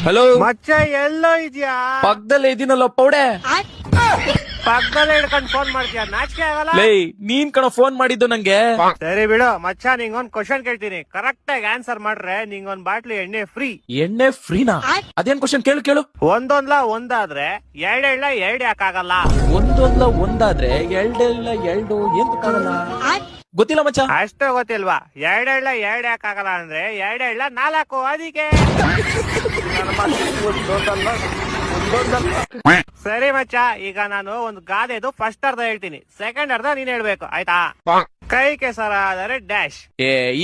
Hello ಮಚ್ಚ ಎಲ್ಲೋ ಇದ್ಯಾ? ಪಕ್ಕದಲ್ಲೇ ಇದೀನಲ್ಲ ಪೌಡೆ. ಪಕ್ಕದಲ್ಲೇ ಹಿಡ್ಕೊಂಡ್ ಫೋನ್ ಮಾಡ್ತೀಯ, ನಾಚಿಕೆ ಆಗಲ್ಲ? ಲೇ ನೀನ್ ಕಣ ಫೋನ್ ಮಾಡಿದ್ದು ನಂಗೆ. ಸರಿ ಬಿಡು ಮಚ್ಚ, ನಿಂಗೊಂದ್ ಕ್ವಶನ್ ಕೇಳ್ತೀನಿ, ಕರೆಕ್ಟ್ ಆಗಿ ಆನ್ಸರ್ ಮಾಡ್ರೆ ನಿಂಗೊಂದ್ ಬಾಟ್ಲಿ ಎಣ್ಣೆ ಫ್ರೀ. ಎಣ್ಣೆ ಫ್ರೀನಾ? ಅದೇನ್ ಕ್ವಶನ್ ಕೇಳು ಕೇಳು. ಒಂದೊಂದ್ಲ ಒಂದಾದ್ರೆ ಎರಡೆಳ್ಳ ಎರಡ್ ಯಾಕಾಗಲ್ಲ? ಒಂದೊಂದ್ಲ ಒಂದಾದ್ರೆ ಎರಡೆಲ್ಲ ಎರಡು ಏನ್ ಗೊತ್ತಾಗಲ್ಲ. ಗೊತ್ತಿಲ್ಲ ಮಚ್ಚ. ಅಷ್ಟೇ ಗೊತ್ತಿಲ್ವಾ? ಎರಡೆಳ್ಳ ಎರಡ್ ಯಾಕಾಗಲ್ಲ ಅಂದ್ರೆ ಎರಡೆಳ್ಳ 4 ಅದಕ್ಕೆ. ಸರಿ ಮಚ್ಚ, ಈಗ ನಾನು ಒಂದು ಗಾದೆದು ಫಸ್ಟ್ ಅರ್ಧ ಹೇಳ್ತೀನಿ, ಸೆಕೆಂಡ್ ಅರ್ಧ ನೀನ್ ಹೇಳ್ಬೇಕು, ಆಯ್ತಾ? ಕೈ ಕೆಸರಾದರೆ ಡ್ಯಾಶ್.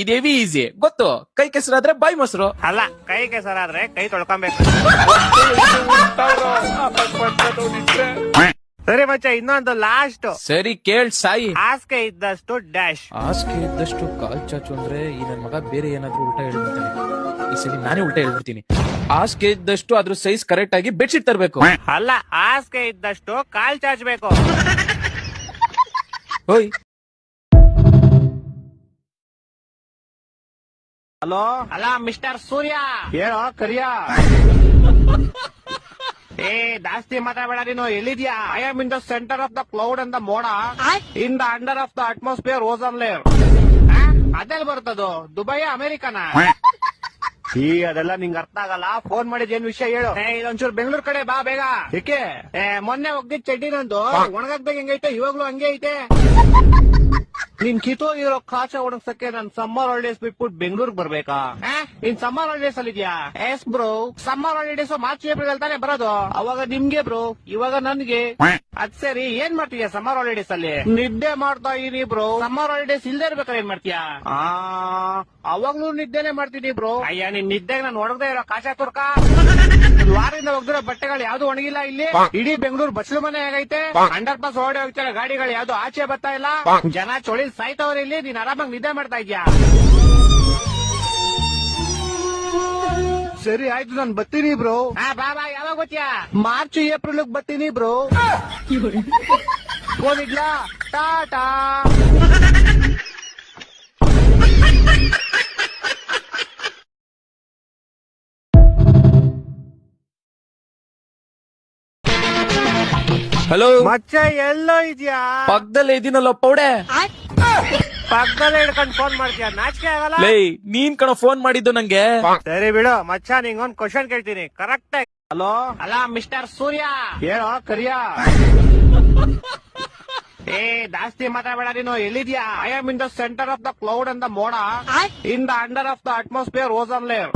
ಇದೇವಿ ಈಸಿ ಗೊತ್ತು. ಕೈ ಕೆಸರಾದ್ರೆ ಬಾಯಿ ಮೊಸರು. ಅಲ್ಲ, ಕೈ ಕೆಸರಾದ್ರೆ ಕೈ ತೊಳ್ಕೊಬೇಕು. ಸರಿ ಮಚ್ಚ, ಇನ್ನೊಂದು ಲಾಸ್ಟ್. ಸರಿ ಕೇಳ್ ಸಾಯಿ. ಹಾಸಿಗೆ ಇದ್ದಷ್ಟು ಡ್ಯಾಶ್. ಹಾಸಿಗೆ ಇದ್ದಷ್ಟು ಕಾಲ್ ಚಾಚು ಅಂದ್ರೆ ಈ ನನ್ ಮಗ ಬೇರೆ ಏನಾದ್ರು ಉಲ್ಟಾ ಹೇಳ್ಬಿಡ್ತಾನೆ. ಈ ಸರಿ ನಾನೇ ಉಲ್ಟಾ ಹೇಳ್ಬಿಡ್ತೀನಿ. ಹಾಸಿಗೆ ಇದ್ದಷ್ಟು ಅದ್ರ ಸೈಜ್ ಕರೆಕ್ಟ್ ಆಗಿ ಬೆಡ್ಶೀಟ್ ತರಬೇಕು. ಅಲ್ಲ, ಹಾಸಿಗೆ ಇದ್ದಷ್ಟು ಕಾಲ್ ಚಾಚಬೇಕು. ಹೋಯ್. ಹಲೋ, ಅಲ್ಲ ಮಿಸ್ಟರ್ ಸೂರ್ಯ. ಹೇಳೋ ಕರಿಯ. ಜಾಸ್ತಿ ಮಾತಾಡಬೇಡ ನೀನು. ಎಲ್ಲಿದ್ಯಾ? I am in the centre of the cloud and the ಮೋಡ, in the under of the atmosphere ozone layer. ಅದೆಲ್ಲ ಬರ್ತದೋ? ದುಬೈ ಅಮೆರಿಕನ? ಅದೆಲ್ಲ ನಿಂಗೆ ಅರ್ಥ ಆಗಲ್ಲ. ಫೋನ್ ಮಾಡಿದ್ ಏನ್ ವಿಷಯ ಹೇಳು. ಇದೊಂಚೂರು ಬೆಂಗಳೂರು ಕಡೆ ಬಾ ಬೇಗ. ಏಕೆ? ಮೊನ್ನೆ ಹೋಗಿದ್ ಚಡ್ಡಿ ನಂದು ಒಣಗಾಕ್ದಾಗ ಹೆಂಗೈತೆ, ಇವಾಗ್ಲೂ ಹಂಗೆ ಐತೆ. ನಿನ್ ಕಿತ್ತೋಗಿರೋ ಕಾಚ ಒಣಗ್ಸಕ್ಕೆ ನನ್ ಸಮ್ಮರ್ ಹಾಲಿಡೇಸ್ ಬಿಟ್ಬಿಟ್ಟು ಬೆಂಗಳೂರಿಗೆ ಬರ್ಬೇಕಾ? ನೀನ್ ಸಮ್ಮರ್ ಹಾಲಿಡೇಸ್ ಅಲ್ಲಿ ಇದೆಯಾ? S bro, summer holidays March April ಅಲ್ಲಿ ತಾನೇ ಬರೋದು. ಅವಾಗ ನಿಮ್ಗೆ ಬ್ರೋ, ಇವಾಗ ನನ್ಗೆ. ಅದ್ ಸರಿ, ಏನ್ ಮಾಡ್ತೀಯ ಸಮ್ಮರ್ ಹಾಲಿಡೇಸ್ ಅಲ್ಲಿ? ನಿದ್ದೆ ಮಾಡ್ತಾ ಇದೀನಿ ಬ್ರೋ. ಸಮ್ಮರ್ ಹಾಲಿಡೇಸ್ ಇಲ್ದೇ ಇರ್ಬೇಕಾದ್ರೆ ಏನ್ ಮಾಡ್ತೀಯಾ? ಅವಾಗ್ಲೂ ನಿದ್ದೆನೆ ಮಾಡ್ತೀನಿ ಬ್ರೋ. ಅಯ್ಯ, ನಿನ್ ನಿದ್ದೆಗೆ ನಾನು ಒಣಗದೆ ಇರೋ ಕಾಚ ತುರ್ಕ. ವಾರದಿಂದ ಒಗ್ದಿರೋ ಬಟ್ಟೆಗಳು ಯಾವ್ದು ಒಣಗಿಲ್ಲ ಇಲ್ಲಿ. ಇಡೀ ಬೆಂಗಳೂರು ಬಸ್ಲು ಮನೆ ಆಗೈತೆ. ಅಂಡರ್ ಪಾಸ್ ಓಡಿ ಹೋಗ್ತಾರೆ ಗಾಡಿಗಳು, ಯಾವ್ದು ಆಚೆ ಬರ್ತಾ ಇಲ್ಲ. ಜನ ಚೊಳಿ ಸಾಯ್ತವ್ರ ಇಲ್ಲಿ. ನೀನ್ ಆರಾಮಾಗಿ ನಿದ್ದೆ ಮಾಡ್ತಾ ಇದ್ಯಾ? ಸರಿ ಆಯ್ತು, ನಾನು ಬರ್ತೀನಿ ಬ್ರೋ. ಬಾ ಬಾ, ಯಾವಾಗ ಗೊತ್ತಾ? ಮಾರ್ಚ್ ಏಪ್ರಿಲ್ ಬರ್ತೀನಿ ಬ್ರೋ. ಫೋನ್ ಇಡ್ಲಾ? ಟಾಟಾ. ಹಲೋ ಮಚ್ಚ ಎಲ್ಲೋ ಇದ್ಯಾ? ಪಕ್ಕದಲ್ಲೇ ಇದೀನಲ್ಲ ಪೌಡೆ. ಪಕ್ಕದಲ್ಲೇ ಹಿಡ್ಕೊಂಡ್ ಫೋನ್ ಮಾಡ್ತೀಯ, ನಾಚಿಕೆ ಆಗಲ್ಲ? ಲೇ ನೀನ್ ಕಣ ಫೋನ್ ಮಾಡಿದ್ದು ನಂಗೆ. ಸರಿ ಬಿಡು ಮಚ್ಚ, ನಿಂಗೊಂದ್ ಕ್ವಶನ್ ಕೇಳ್ತೀನಿ, ಕರೆಕ್ಟ್ ಆಗಿ. ಹಲೋ, ಅಲ್ಲ ಮಿಸ್ಟರ್ ಸೂರ್ಯ. ಹೇಳೋ ಕರಿಯ. ಜಾಸ್ತಿ ಮಾತಾಡಬೇಡ ನೀನು. ಎಲ್ಲಿದ್ಯಾ? I am in the centre of the cloud and the ಮೋಡ, in the under of the atmosphere ozone layer.